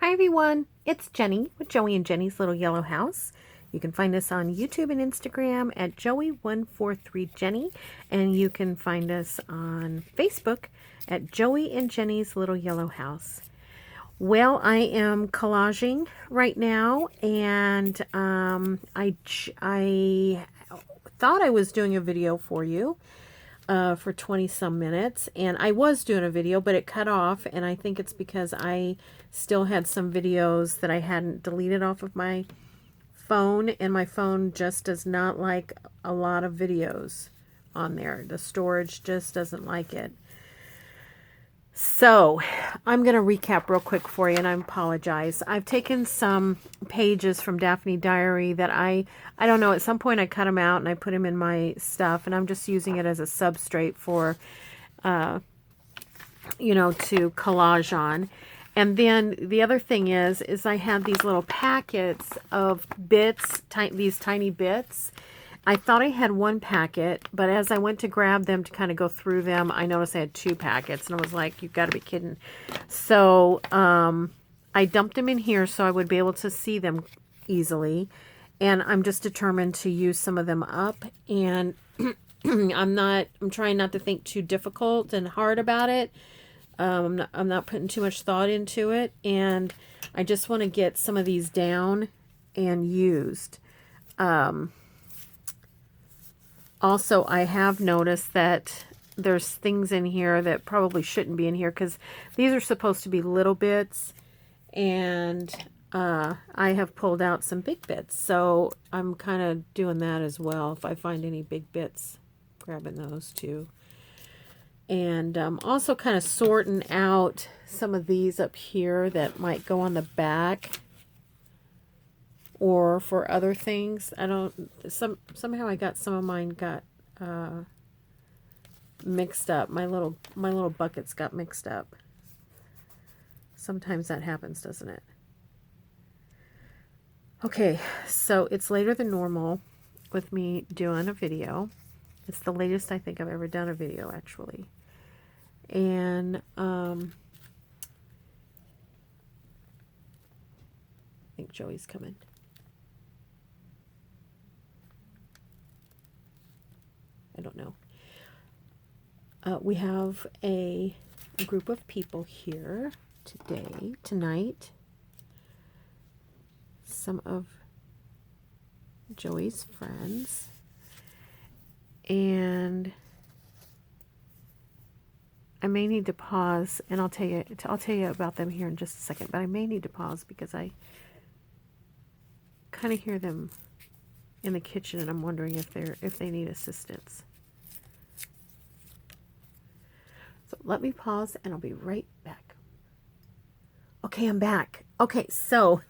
Hi everyone, it's Jenny with Joey and Jenny's Little Yellow House. You can find us on YouTube and Instagram at Joey143Jenny, and you can find us on Facebook at Joey and Jenny's Little Yellow House. Well, I am collaging right now, and I thought I was doing a video for you for 20 some minutes, and I was doing a video, but it cut off, and I think it's because I still had some videos that I hadn't deleted off of my phone, and my phone just does not like a lot of videos on there. The storage just doesn't like it. So I'm going to recap real quick for you, and I apologize. I've taken some pages from Daphne Diary that I don't know, at some point I cut them out and I put them in my stuff, and I'm just using it as a substrate for, to collage on. And then the other thing is I had these little packets of bits, these tiny bits. I thought I had one packet, but as I went to grab them to kind of go through them, I noticed I had two packets, and I was like, you've got to be kidding. So I dumped them in here so I would be able to see them easily, and I'm just determined to use some of them up, and I'm trying not to think too difficult and hard about it. I'm not putting too much thought into it, and I just want to get some of these down and used. Also, I have noticed that there's things in here that probably shouldn't be in here, because these are supposed to be little bits, and I have pulled out some big bits. So I'm kind of doing that as well. If I find any big bits, grabbing those too. And also kind of sorting out some of these up here that might go on the back or for other things. Somehow I got some of mine got mixed up. My little buckets got mixed up. Sometimes that happens, doesn't it? Okay, so it's later than normal with me doing a video. It's the latest I think I've ever done a video, actually. And I think Joey's coming. I don't know. We have a group of people here tonight. Some of Joey's friends. And I may need to pause, and I'll tell you about them here in just a second, but I may need to pause because I kind of hear them in the kitchen, and I'm wondering if they need assistance. So let me pause, and I'll be right back. Okay, I'm back. Okay, so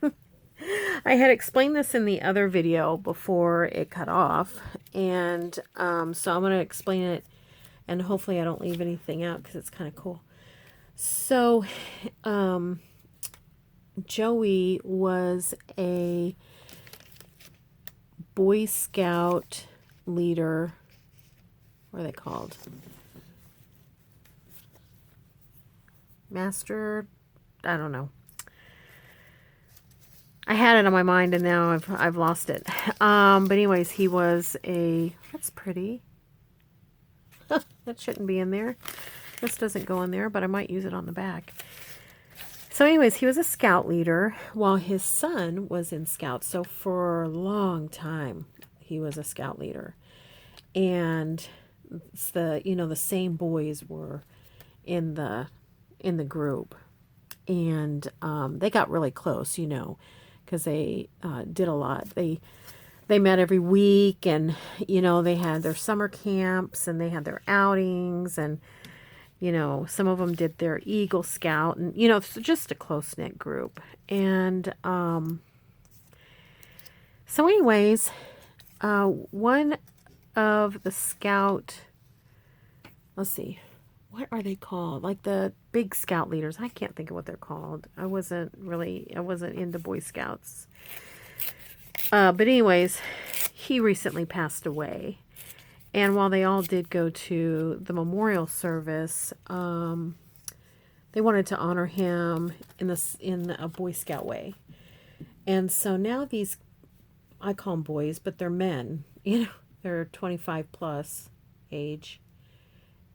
I had explained this in the other video before it cut off, and so I'm going to explain it, and hopefully I don't leave anything out because it's kind of cool. So Joey was a Boy Scout leader. What are they called? Master? I don't know. I had it on my mind, and now I've lost it. But anyways, he was that's pretty. That shouldn't be in there. This doesn't go in there, but I might use it on the back. So anyways, he was a scout leader while his son was in scouts. So for a long time, he was a scout leader. And it's the same boys were in the group. And they got really close, because they did a lot. They met every week, and they had their summer camps, and they had their outings, and some of them did their Eagle Scout, and it's just a close-knit group. And so anyways, one of the scout, let's see, what are they called? Like the big scout leaders. I can't think of what they're called. I wasn't into Boy Scouts. But anyways, he recently passed away. And while they all did go to the memorial service, they wanted to honor him in a Boy Scout way. And so now these, I call them boys, but they're men, they're 25 plus age.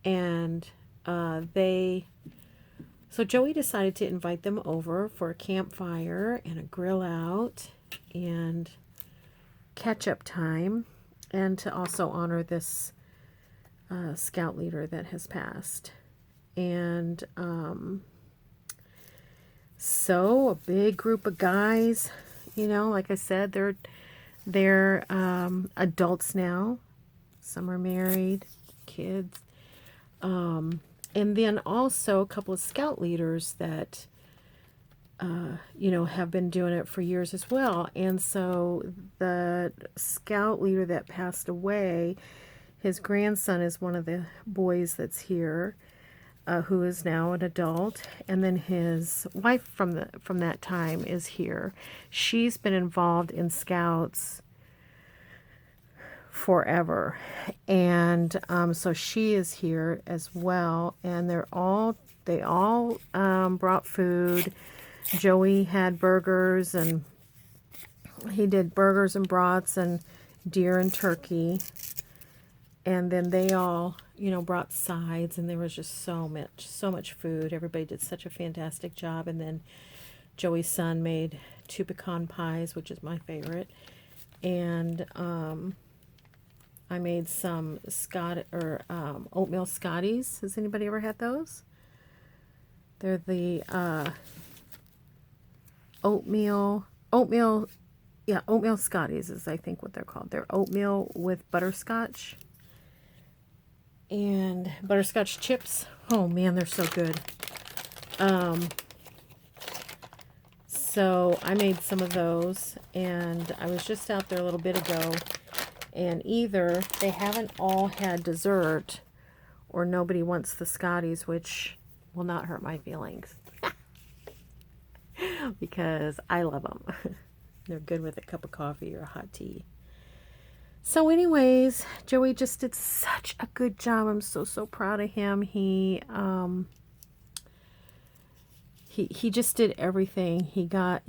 And so Joey decided to invite them over for a campfire and a grill out and catch-up time, and to also honor this scout leader that has passed. And so a big group of guys, like I said, they're adults now. Some are married, kids. And then also a couple of scout leaders that, have been doing it for years as well. And so the scout leader that passed away, his grandson is one of the boys that's here, who is now an adult. And then his wife from that time is here. She's been involved in scouts forever, and so she is here as well. And they all brought food. Joey had burgers, and he did burgers and brats and deer and turkey. And then they all, brought sides, and there was just so much food. Everybody did such a fantastic job. And then Joey's son made 2 pecan pies, which is my favorite. And I made some oatmeal Scotties. Has anybody ever had those? They're the oatmeal Scotties is, I think, what they're called. They're oatmeal with butterscotch and butterscotch chips. Oh man, they're so good. So I made some of those, and I was just out there a little bit ago, and either they haven't all had dessert, or nobody wants the Scotties, which will not hurt my feelings. Because I love them. They're good with a cup of coffee or a hot tea. So anyways, Joey just did such a good job. I'm so proud of him. He just did everything. He got,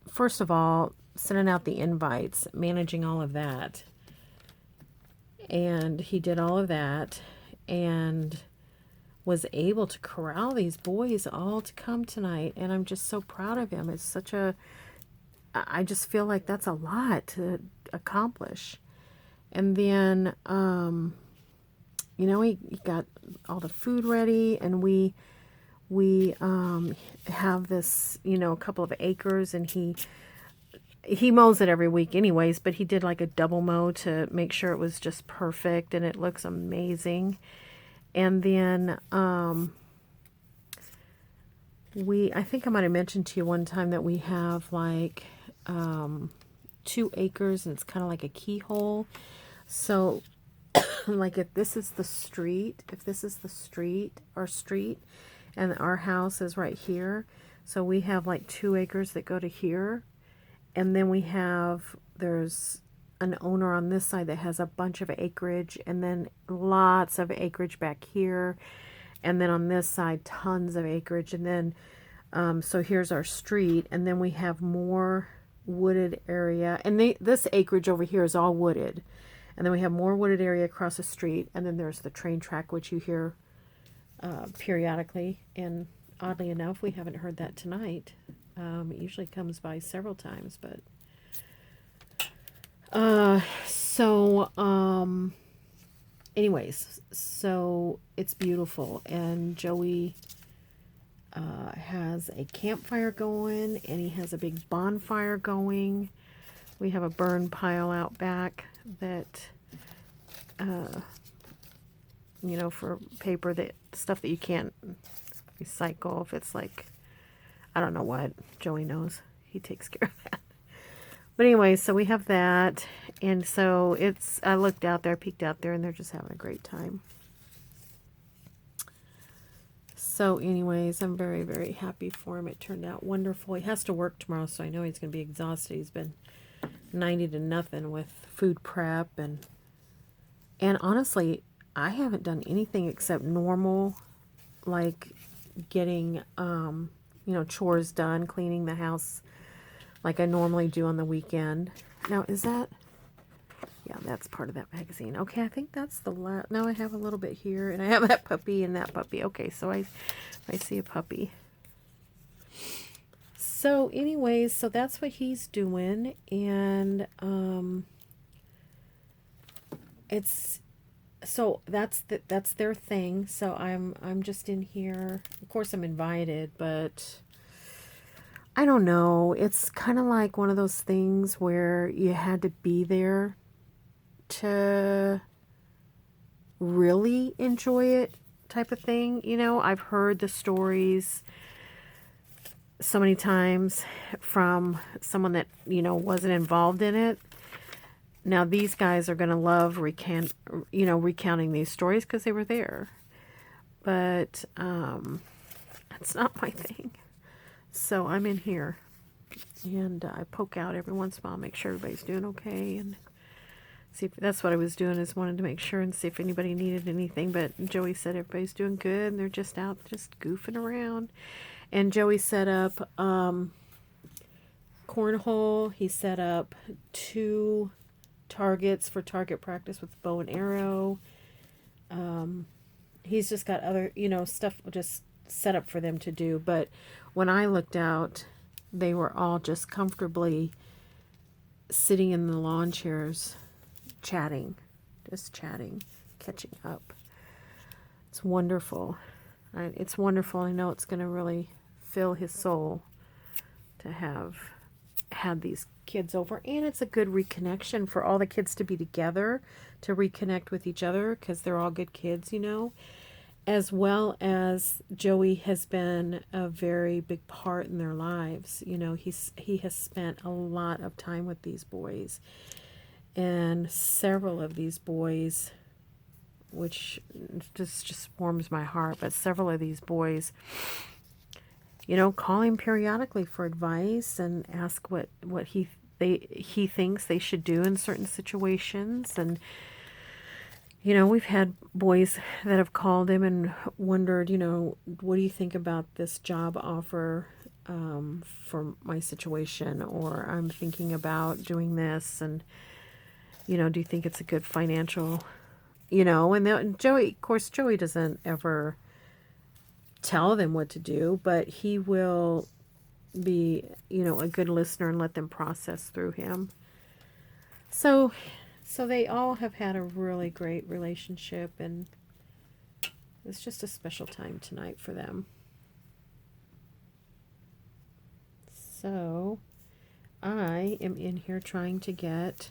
first of all, sending out the invites, managing all of that. And he did all of that, and was able to corral these boys all to come tonight. And I'm just so proud of him. It's I just feel like that's a lot to accomplish. And then, he got all the food ready, and we have this, a couple of acres, and he mows it every week anyways, but he did like a double mow to make sure it was just perfect, and it looks amazing. And then, I think I might have mentioned to you one time that we have like 2 acres, and it's kind of like a keyhole. So like if this is the street, our street, and our house is right here. So we have like 2 acres that go to here. And then there's an owner on this side that has a bunch of acreage, and then lots of acreage back here. And then on this side, tons of acreage. And then, so here's our street, and then we have more wooded area. And this acreage over here is all wooded. And then we have more wooded area across the street. And then there's the train track, which you hear periodically. And oddly enough, we haven't heard that tonight. It usually comes by several times, but anyways, so it's beautiful. And Joey has a campfire going, and he has a big bonfire going. We have a burn pile out back that for paper, that stuff that you can't recycle. If it's like, I don't know what, Joey knows. He takes care of that. But anyway, so we have that. And so I looked out there, peeked out there, and they're just having a great time. So anyways, I'm very, very happy for him. It turned out wonderful. He has to work tomorrow, so I know he's going to be exhausted. He's been 90 to nothing with food prep. And honestly, I haven't done anything except normal, like getting, chores done, cleaning the house like I normally do on the weekend. Now, is that... Yeah, that's part of that magazine. Okay, I think that's the last... Now I have a little bit here, and I have that puppy and that puppy. Okay, so I see a puppy. So anyways, so that's what he's doing, and that's their thing. So I'm just in here. Of course I'm invited, but I don't know. It's kind of like one of those things where you had to be there to really enjoy it, type of thing. I've heard the stories so many times from someone that, wasn't involved in it. Now these guys are going to love recounting these stories because they were there. But that's not my thing. So I'm in here, and I poke out every once in a while, make sure everybody's doing okay, and see if that's what I was doing, is wanted to make sure and see if anybody needed anything. But Joey said everybody's doing good, and they're just out just goofing around. And Joey set up cornhole. He set up 2 targets for target practice with bow and arrow. He's just got other, stuff just set up for them to do. But when I looked out, they were all just comfortably sitting in the lawn chairs, chatting, catching up. It's wonderful. It's wonderful. I know it's going to really fill his soul to have had these kids over, and it's a good reconnection for all the kids to be together, to reconnect with each other, because they're all good kids, as well as Joey has been a very big part in their lives. He has spent a lot of time with these boys, and several of these boys, which just warms my heart, but several of these boys, call him periodically for advice and ask what he thinks they should do in certain situations. And we've had boys that have called him and wondered, what do you think about this job offer for my situation, or I'm thinking about doing this, and do you think it's a good financial, and Joey, of course, Joey doesn't ever tell them what to do, but he will be, a good listener and let them process through him. So they all have had a really great relationship, and it's just a special time tonight for them. So I am in here trying to get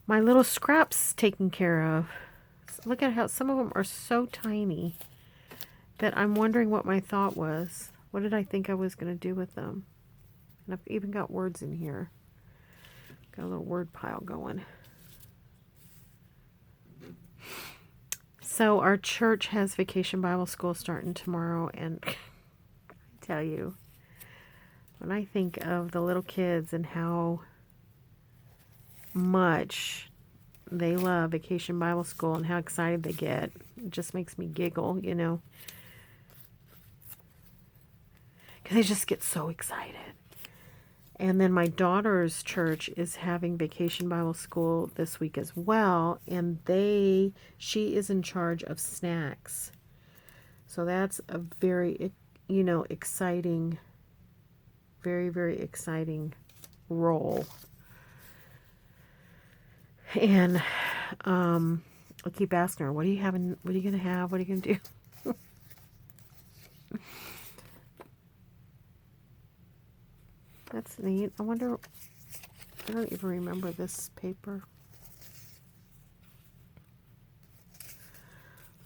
my little scraps taken care of. Look at how some of them are so tiny that I'm wondering what my thought was. What did I think I was going to do with them? And I've even got words in here. Got a little word pile going. So our church has Vacation Bible School starting tomorrow, and I tell you, when I think of the little kids and how much they love Vacation Bible School and how excited they get, it just makes me giggle, because they just get so excited. And then my daughter's church is having Vacation Bible School this week as well, and she is in charge of snacks. So that's a very, exciting, very, very exciting role. And I keep asking her, what are you having? What are you going to have? What are you going to do? That's neat. I wonder, I don't even remember this paper.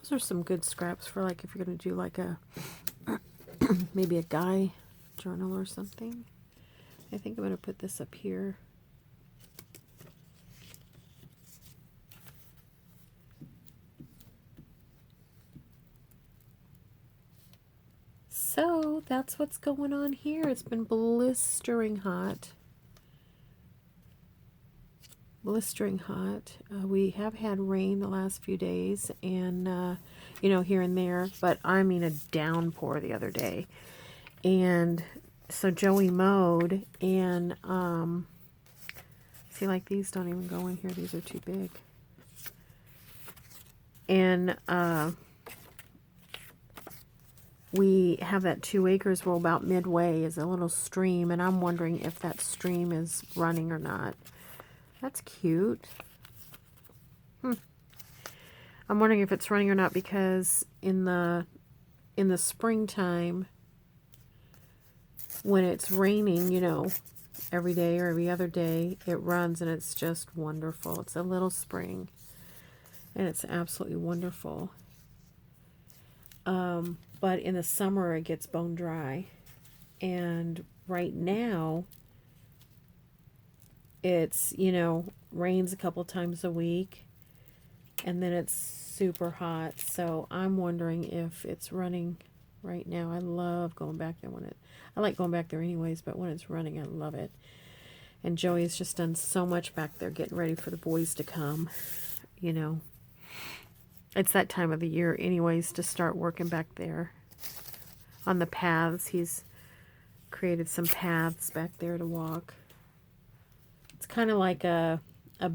Those are some good scraps for, like, if you're going to do like a, maybe a guy journal or something. I think I'm going to put this up here. So that's what's going on here. It's been blistering hot. Blistering hot. We have had rain the last few days, and you know, here and there. But I mean a downpour the other day. And so Joey mowed, and see, like, these don't even go in here. These are too big. And we have that 2 acres. We're about midway is a little stream, and I'm wondering if that stream is running or not. That's cute. I'm wondering if it's running or not, because in the springtime, when it's raining, you know, every day or every other day, it runs, and it's just wonderful. It's a little spring, and it's absolutely wonderful. But in the summer, it gets bone dry. And right now, it's, you know, rains a couple times a week, and then it's super hot. So I'm wondering if it's running right now. I love going back there I like going back there anyways, but when it's running, I love it. And Joey's just done so much back there getting ready for the boys to come, you know. It's that time of the year anyways to start working back there on the paths. He's created some paths back there to walk. It's kind of like a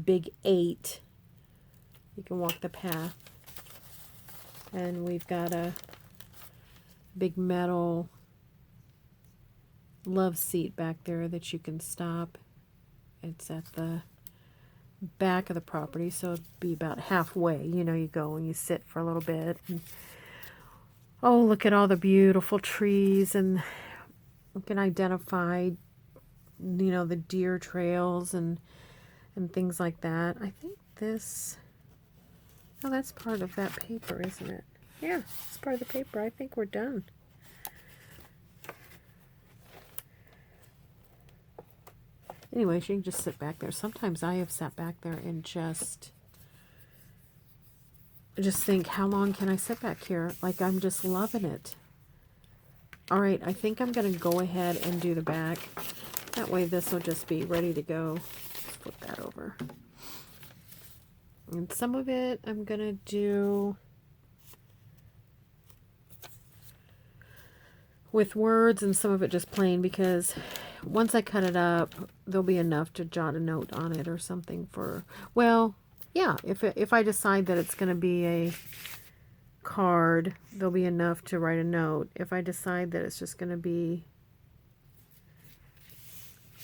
big 8. You can walk the path. And we've got a big metal love seat back there that you can stop. It's at the back of the property, so it'd be about halfway. You know, you go and you sit for a little bit. And, oh, look at all the beautiful trees, and you can identify, you know, the deer trails and things like that. I think this, oh, that's part of that paper, isn't it? Yeah, it's part of the paper. I think we're done. Anyways, you can just sit back there. Sometimes I have sat back there and just think, how long can I sit back here? Like, I'm just loving it. All right, I think I'm going to go ahead and do the back. That way this will just be ready to go. Let's flip that over. And some of it I'm going to do with words, and some of it just plain, because once I cut it up, there'll be enough to jot a note on it or something for, well, yeah, if I decide that it's going to be a card, there'll be enough to write a note. If I decide that it's just going to be,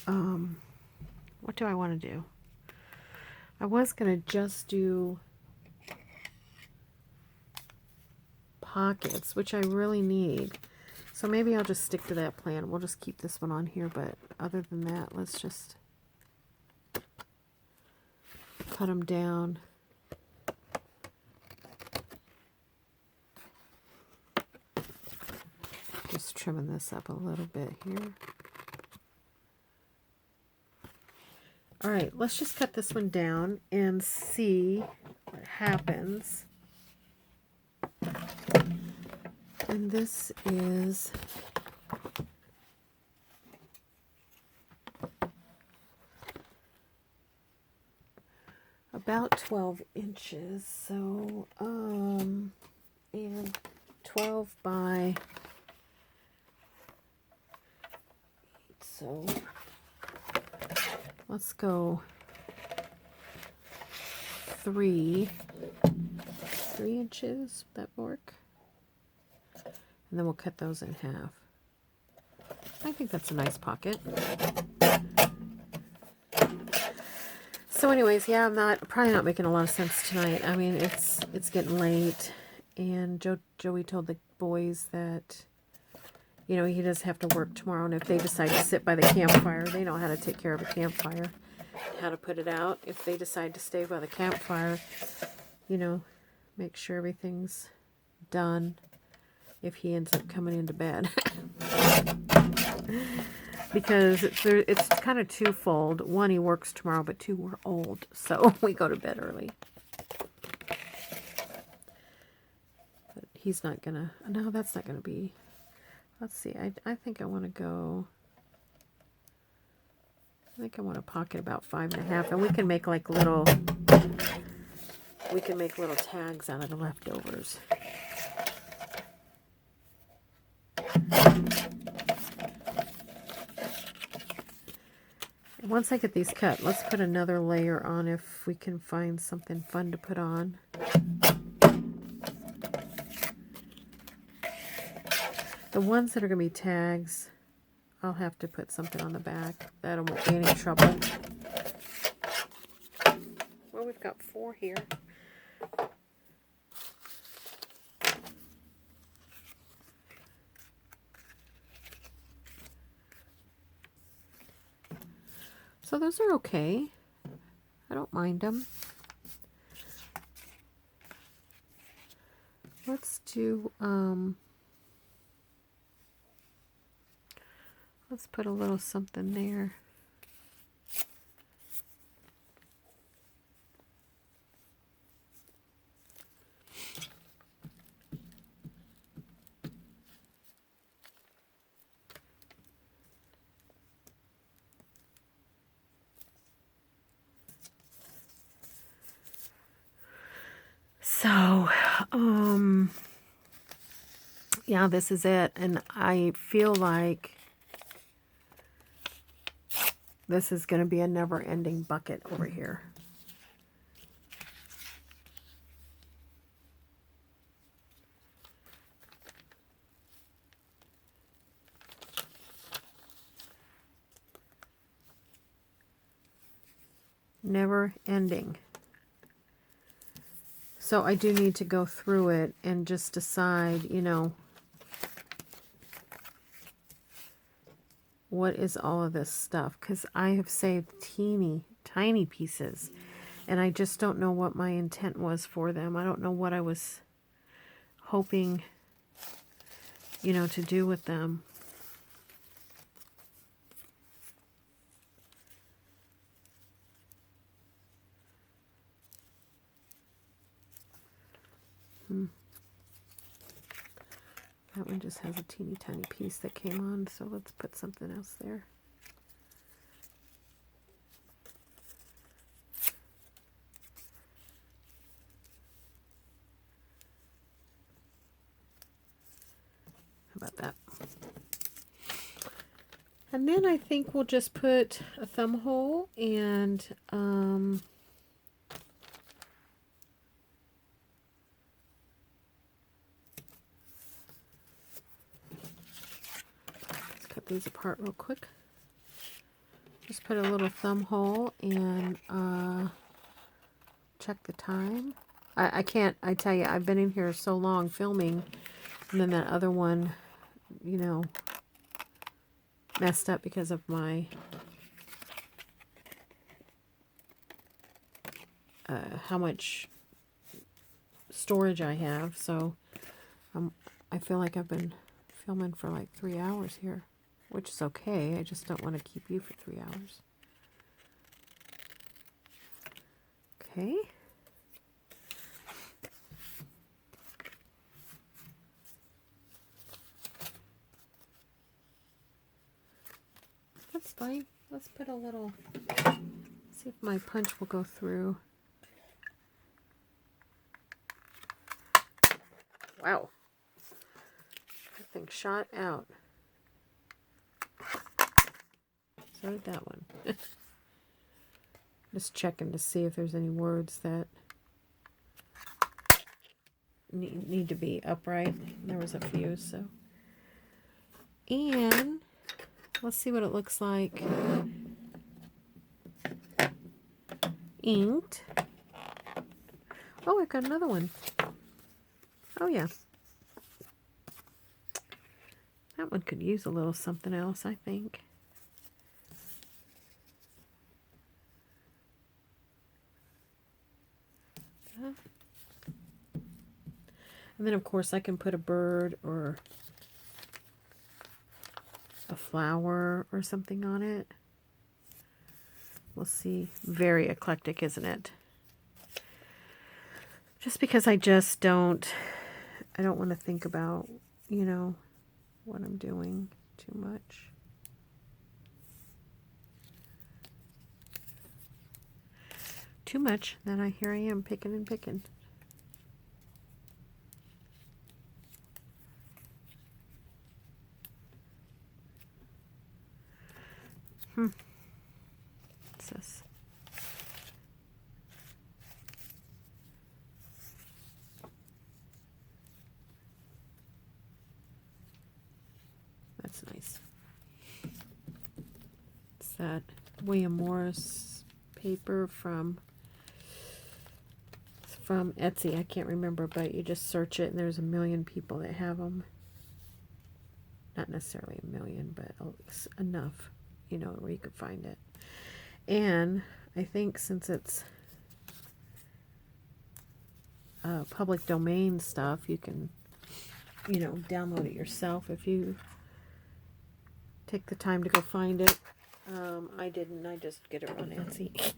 what do I want to do? I was going to just do pockets, which I really need. So maybe I'll just stick to that plan. We'll just keep this one on here, but other than that, let's just cut them down. Just trimming this up a little bit here. All right, let's just cut this one down and see what happens. And this is about 12 inches. So, and 12 by 8. So let's go 3 inches. Would that work? And then we'll cut those in half. I think that's a nice pocket. So anyways, yeah, I'm probably not making a lot of sense tonight. I mean, it's getting late, and Joey told the boys that, you know, he does have to work tomorrow, and if they decide to sit by the campfire, they know how to take care of a campfire, how to put it out. If they decide to stay by the campfire, you know, make sure everything's done if he ends up coming into bed. Because it's kind of twofold. One, he works tomorrow, but 2, we're old, so we go to bed early. But he's not gonna, no, that's not gonna be, let's see, I think I want to go, I think I want to pocket about 5.5, and we can make like little we can make little tags out of the leftovers. And once I get these cut, let's put another layer on if we can find something fun to put on. The ones that are going to be tags, I'll have to put something on the back. That won't be any trouble. Well, we've got 4 here. So those are okay. I don't mind them. Let's do, let's put a little something there. So, yeah, this is it. And I feel like this is going to be a never-ending bucket over here. Never ending. So I do need to go through it and just decide, you know, what is all of this stuff? Because I have saved teeny, tiny pieces, and I just don't know what my intent was for them. I don't know what I was hoping, you know, to do with them. That one just has a teeny tiny piece that came on, so let's put something else there. How about that? And then I think we'll just put a thumb hole and these apart real quick. Just put a little thumb hole and check the time. I can't, I tell you, I've been in here so long filming, and then that other one, you know, messed up because of my how much storage I have. So I feel like I've been filming for like 3 hours here, which is okay. I just don't want to keep you for 3 hours. Okay. That's fine. Let's put a little, see if my punch will go through. Wow. That thing shot out. So did that one. Just checking to see if there's any words that need to be upright. There was a few, so. And let's see what it looks like. Inked. Oh, I've got another one. Oh, yeah. That one could use a little something else, I think. And then, of course, I can put a bird or a flower or something on it. We'll see. Very eclectic, isn't it? Just because I don't want to think about, you know, what I'm doing too much. too much, then here I am picking and picking. What's this? That's nice. It's that William Morris paper from Etsy. I can't remember, but you just search it and there's a million people that have them. Not necessarily a million, but enough, you know, where you could find it. And I think since it's public domain stuff, you can, you know, download it yourself if you take the time to go find it. I didn't. I just get it on Etsy.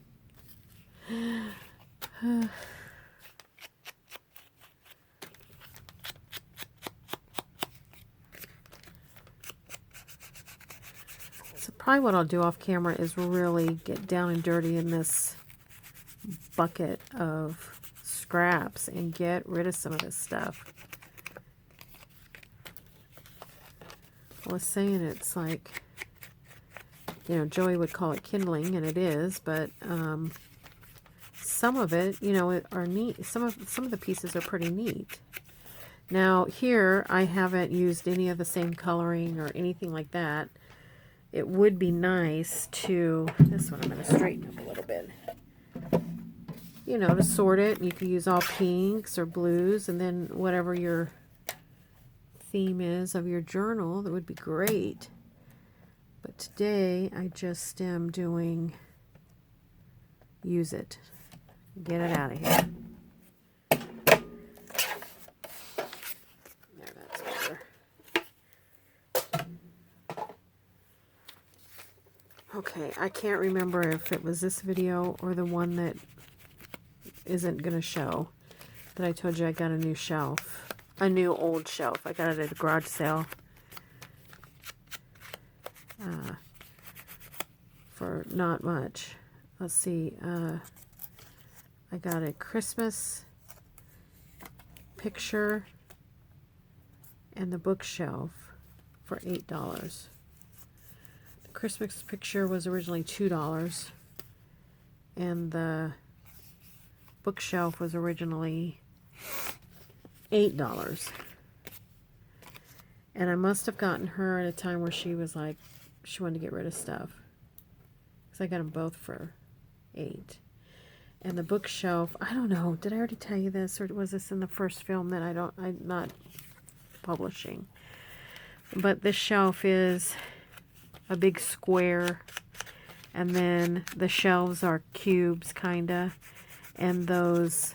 So probably what I'll do off camera is really get down and dirty in this bucket of scraps and get rid of some of this stuff. I was saying it's like, you know, Joey would call it kindling, and it is, but some of it, you know, are neat. Some of the pieces are pretty neat. Now here, I haven't used any of the same coloring or anything like that. It would be nice to, this one I'm going to straighten up a little bit, you know, to sort it. You could use all pinks or blues, and then whatever your theme is of your journal, that would be great. But today I just am doing use it. Get it out of here. There, that's better. Okay, I can't remember if it was this video or the one that isn't going to show, that I told you I got a new shelf. A new old shelf. I got it at a garage sale. For not much. Let's see. I got a Christmas picture and the bookshelf for $8. The Christmas picture was originally $2, and the bookshelf was originally $8. And I must have gotten her at a time where she was like, she wanted to get rid of stuff. Because I got them both for $8. And the bookshelf, I don't know, did I already tell you this, or was this in the first film that I'm not publishing? But this shelf is a big square, and then the shelves are cubes, kinda, and those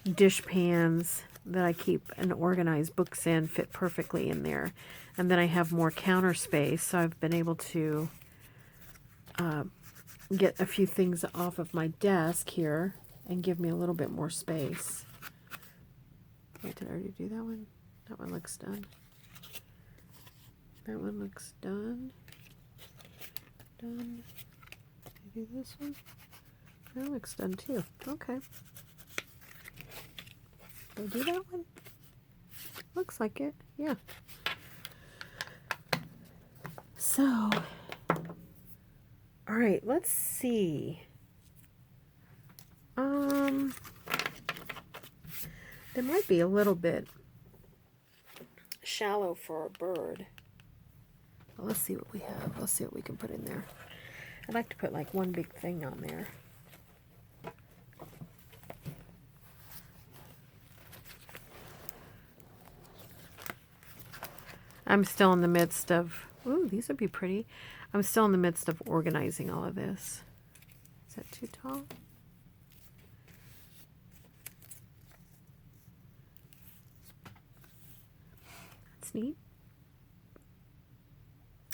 dish pans that I keep and organize books in fit perfectly in there. And then I have more counter space, so I've been able to get a few things off of my desk here and give me a little bit more space. Wait, did I already do that one? That one looks done. That one looks done. Done. Did I do this one? That looks done too. Okay. Did I do that one? Looks like it. Yeah. So, all right, let's see. There might be a little bit shallow for a bird. Well, let's see what we have. Let's see what we can put in there. I'd like to put like one big thing on there. I'm still in the midst of, ooh, these would be pretty. I'm still in the midst of organizing all of this. Is that too tall? That's neat.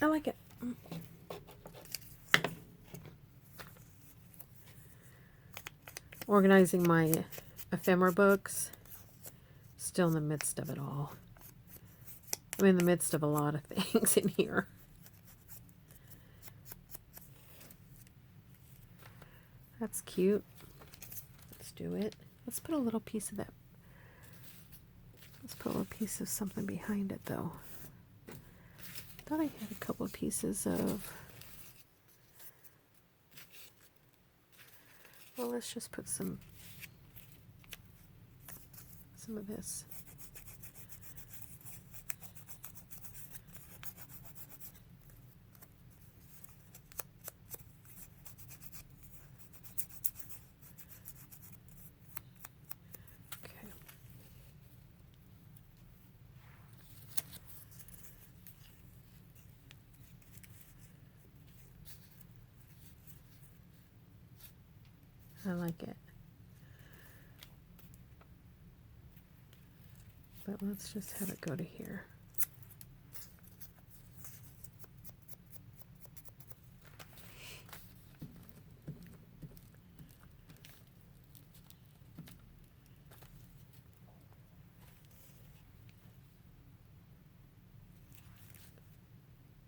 I like it. Organizing my ephemera books. Still in the midst of it all. I'm in the midst of a lot of things in here. It's cute. Let's do it. Let's put a little piece of that. Let's put a little piece of something behind it, though. I thought I had a couple of pieces of... Well, let's just put some of this. Okay. I like it. But let's just have it go to here.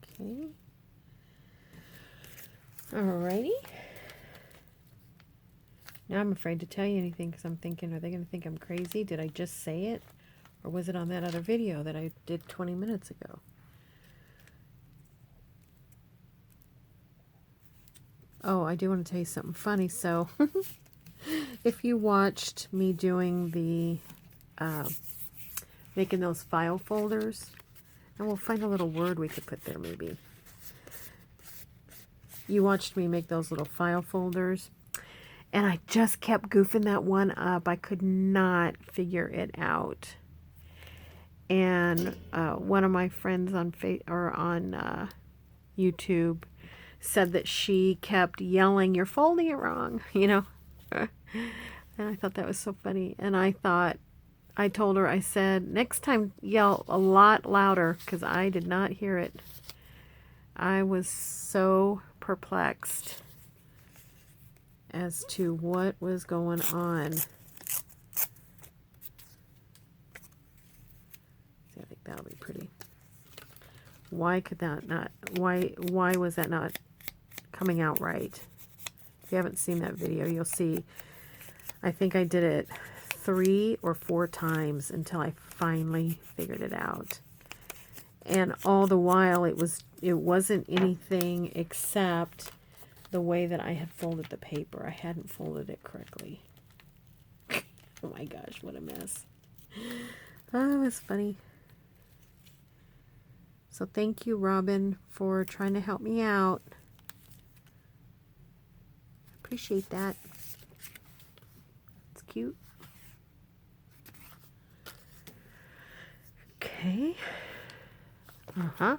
Okay. Alrighty. Now I'm afraid to tell you anything because I'm thinking, are they going to think I'm crazy? Did I just say it? Or was it on that other video that I did 20 minutes ago? Oh, I do want to tell you something funny. So, if you watched me doing the, making those file folders, and we'll find a little word we could put there maybe. You watched me make those little file folders, and I just kept goofing that one up. I could not figure it out. And one of my friends on YouTube said that she kept yelling, "You're folding it wrong," you know. And I thought that was so funny. And I told her, I said, next time yell a lot louder because I did not hear it. I was so perplexed as to what was going on. I think that'll be pretty. Why could that not, why was that not coming out right? If you haven't seen that video, you'll see, I think I did it 3 or 4 times until I finally figured it out. And all the while it wasn't anything except the way that I had folded the paper. I hadn't folded it correctly. Oh my gosh, what a mess. Oh, it's funny. So thank you, Robin, for trying to help me out. Appreciate that. It's cute. Okay. Uh-huh.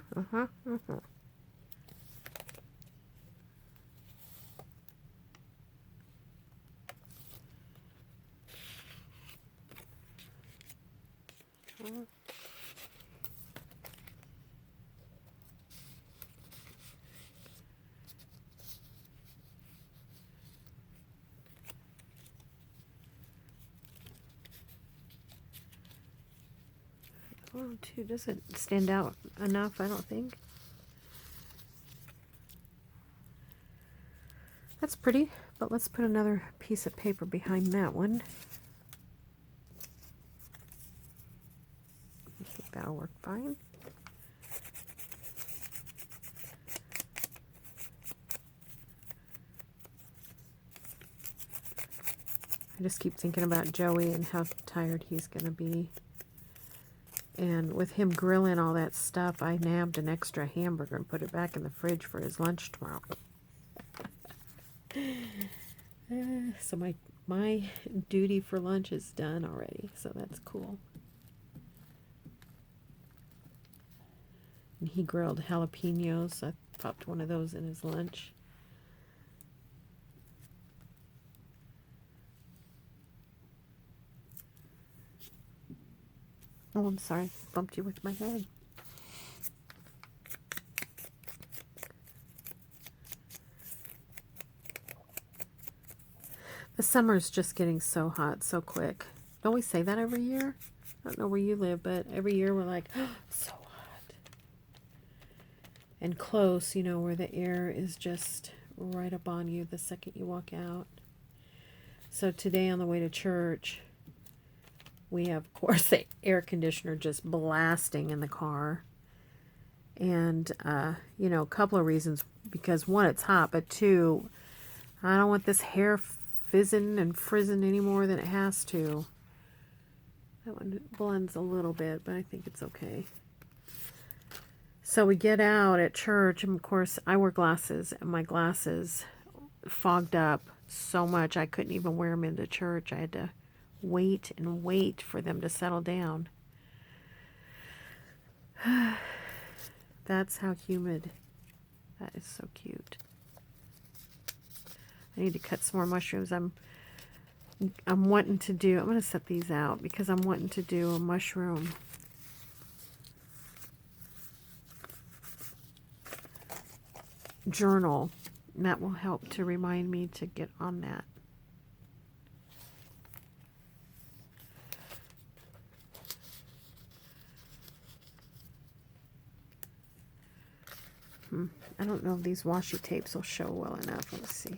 2 doesn't stand out enough, I don't think. That's pretty, but let's put another piece of paper behind that one. I think that'll work fine. I just keep thinking about Joey and how tired he's going to be. And with him grilling all that stuff, I nabbed an extra hamburger and put it back in the fridge for his lunch tomorrow. So my duty for lunch is done already, so that's cool. And he grilled jalapenos, so I popped one of those in his lunch. Oh, I'm sorry. Bumped you with my head. The summer's just getting so hot so quick. Don't we say that every year? I don't know where you live, but every year we're like, oh, so hot. And close, you know, where the air is just right up on you the second you walk out. So today on the way to church, we have, of course, the air conditioner just blasting in the car. And, you know, a couple of reasons. Because, one, it's hot. But, two, I don't want this hair fizzing and frizzing any more than it has to. That one blends a little bit, but I think it's okay. So we get out at church, and of course I wear glasses, and my glasses fogged up so much I couldn't even wear them into church. I had to wait and wait for them to settle down. That's how humid. That is so cute. I need to cut some more mushrooms. I'm wanting to do, I'm going to set these out because I'm wanting to do a mushroom journal. And that will help to remind me to get on that. I don't know if these washi tapes will show well enough. Let's see.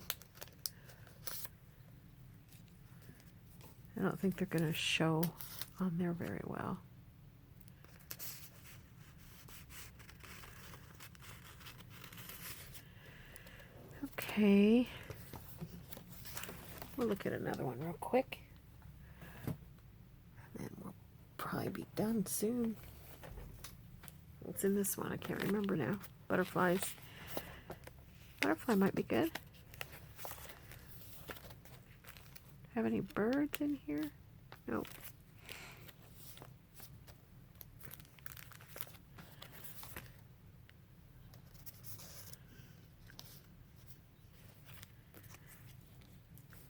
I don't think they're going to show on there very well. Okay. We'll look at another one real quick. And we'll probably be done soon. What's in this one? I can't remember now. Butterflies. Butterfly might be good. Have any birds in here? Nope.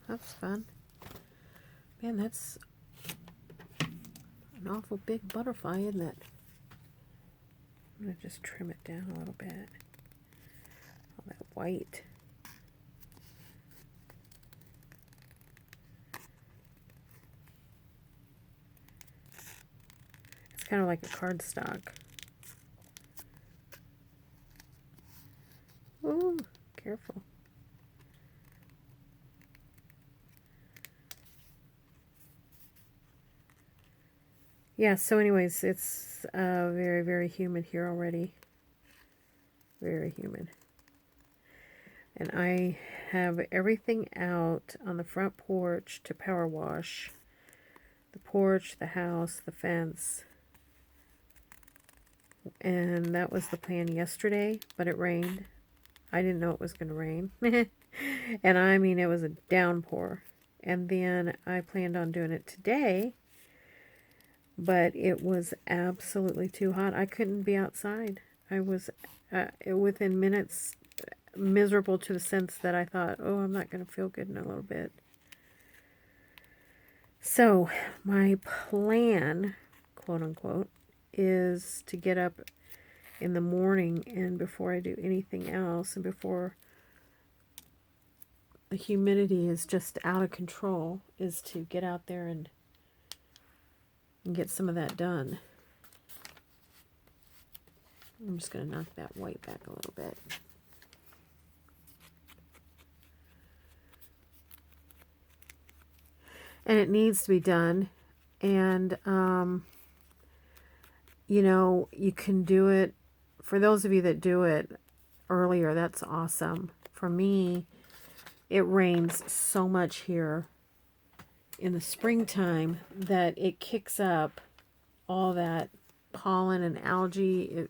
That's fun. Man, that's an awful big butterfly, isn't it? I'm going to just trim it down a little bit. All that white. It's kind of like a cardstock. Ooh, careful. Yeah, so anyways, it's very, very humid here already. Very humid. And I have everything out on the front porch to power wash. The porch, the house, the fence. And that was the plan yesterday, but it rained. I didn't know it was going to rain. And I mean, it was a downpour. And then I planned on doing it today, but it was absolutely too hot. I couldn't be outside. I was within minutes miserable to the sense that I thought, oh, I'm not going to feel good in a little bit. So my plan, quote unquote, is to get up in the morning and before I do anything else and before the humidity is just out of control, is to get out there and get some of that done. I'm just going to knock that white back a little bit. And it needs to be done. And, you know, you can do it. For those of you that do it earlier, that's awesome. For me, it rains so much here in the springtime that it kicks up all that pollen and algae.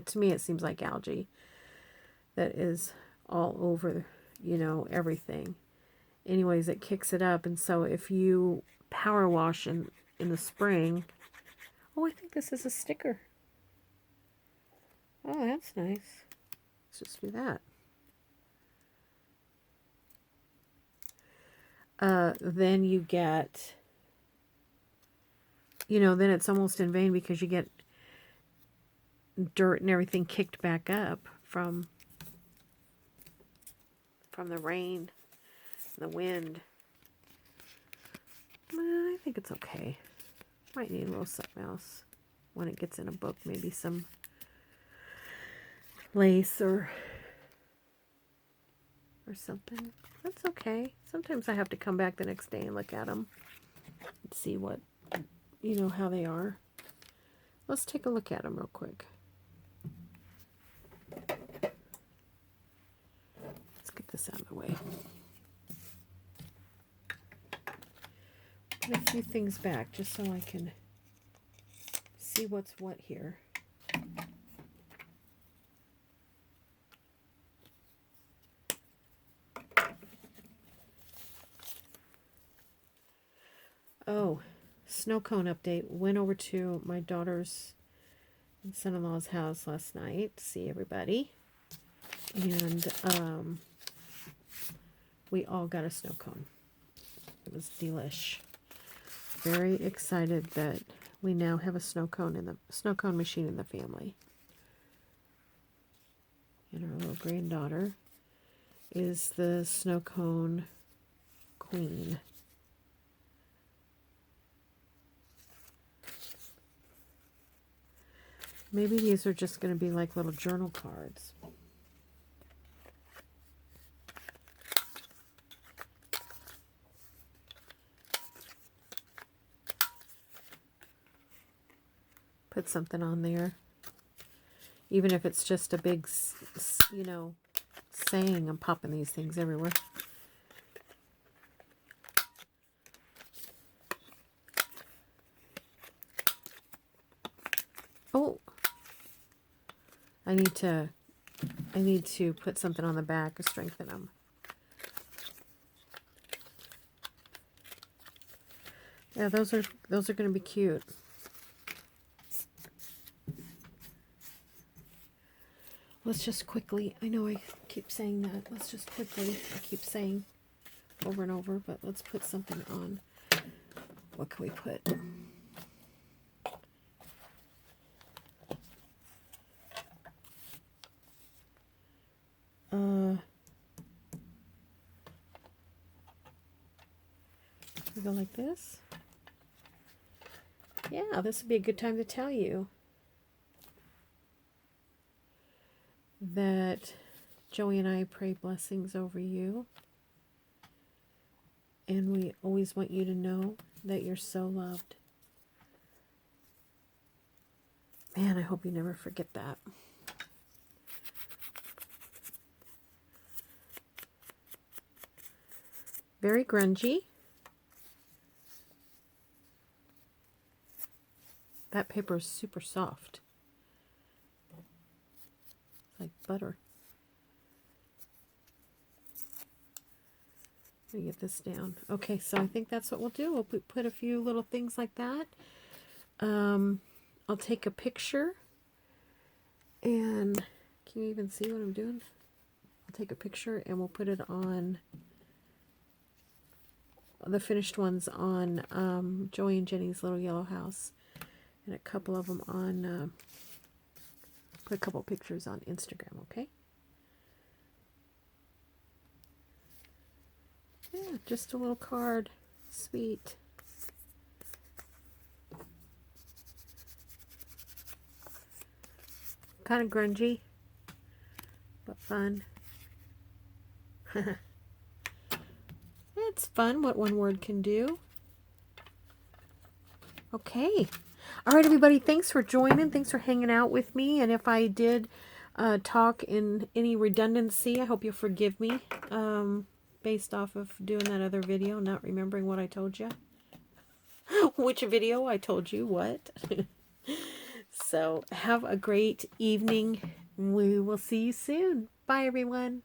To me, it seems like algae that is all over, you know, everything. Anyways, it kicks it up. And so if you power wash in the spring, oh, I think this is a sticker. Oh, that's nice. Let's just do that. Then you get, you know, then it's almost in vain because you get dirt and everything kicked back up from the rain, the wind. I think it's okay. Might need a little something else when it gets in a book. Maybe some lace or something. That's okay. Sometimes I have to come back the next day and look at them and see what, you know, how they are. Let's take a look at them real quick. Let's get this out of the way. Put a few things back just so I can see what's what here. Oh, snow cone update. Went over to my daughter's and son-in-law's house last night to see everybody. And we all got a snow cone. It was delish. Very excited that we now have a snow cone machine in the family. And our little granddaughter is the snow cone queen. Maybe these are just going to be like little journal cards. Put something on there. Even if it's just a big, you know, saying. I'm popping these things everywhere. Oh, I need to put something on the back to strengthen them. Yeah, those are going to be cute. Let's just quickly, I know I keep saying that, let's just quickly, I keep saying over and over, but let's put something on. What can we put? We go like this. Yeah, this would be a good time to tell you that Joey and I pray blessings over you. And we always want you to know that you're so loved. Man, I hope you never forget that. Very grungy. That paper is super soft. It's like butter. Let me get this down. Okay, so I think that's what we'll do. We'll put a few little things like that. I'll take a picture. And can you even see what I'm doing? I'll take a picture and we'll put it on the finished ones on Joey and Jenny's little yellow house. And a couple of them on, put a couple pictures on Instagram, okay? Yeah, just a little card. Sweet. Kind of grungy, but fun. It's fun what one word can do. Okay. All right, everybody, thanks for joining. Thanks for hanging out with me. And if I did talk in any redundancy, I hope you'll forgive me based off of doing that other video, not remembering what I told you. Which video I told you what. So have a great evening. We will see you soon. Bye, everyone.